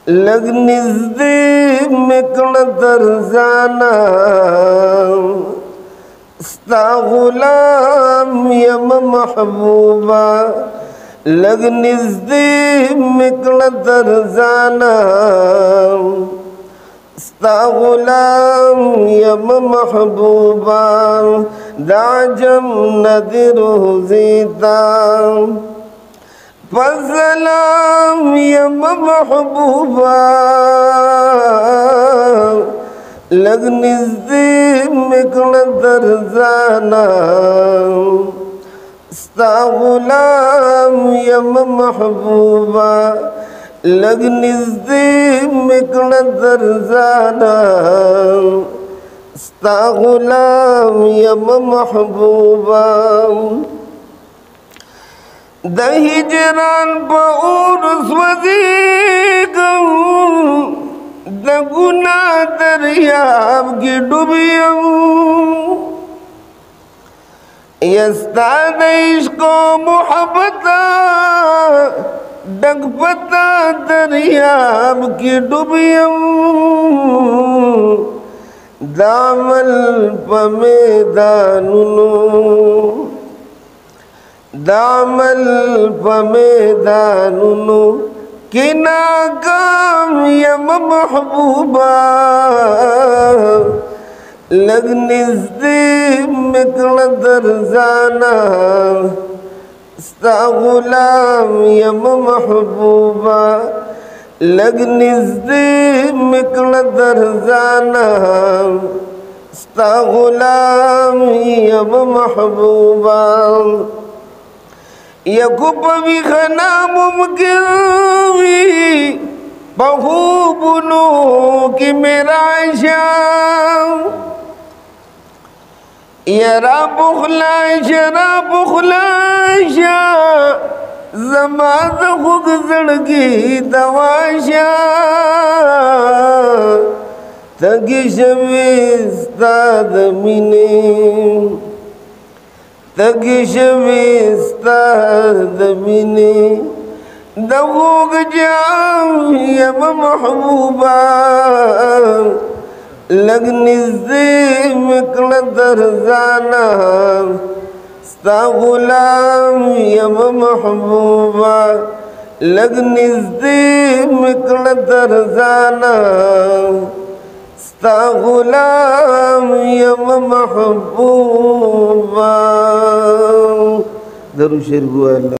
लग नज़दीक में कणतर जाना स्ता गुलाम यम महबूबा लग नज़दीक में कणतर जाना स्ता गुलाम यम महबूबा दाजम नदिरो जीता फज़लाम यम महबूबा लग नज़दीक में कणतर जाना स्ता गुलाम यम महबूबा लग नज़दीक में कणतर जाना स्ता गुलाम यम महबूबा दही जरान पर स्वजीगम दगुना दरियाब की डुबियम यस्ताद इश्को मुहब्बता डगपता दरियाब की डुबियम दामल पमेदानुनो दामल पमेदानुनो किना काम यम महबूबा लग नज़दीक में कणतर जाना स्ता गुलाम यम महबूबा लग नज़दीक में कणतर जाना स्ता गुलाम यम महबूबा यकुब भी खना मुमकिन बहूबुनो की मेरा शाम यरा बुखला शरा बुखला शाह जमात खुद जड़गी तवाशा तगिश विस्ताद मिने तगिश विस्ताद मिने दवोग जाम यम महबूबा लग नज़दीक में कणतर जाना स्ता गुलाम यम महबूबा लग नज़दीक में कणतर जाना स्ता गुलाम यम महबूबा दरूद शरीफ।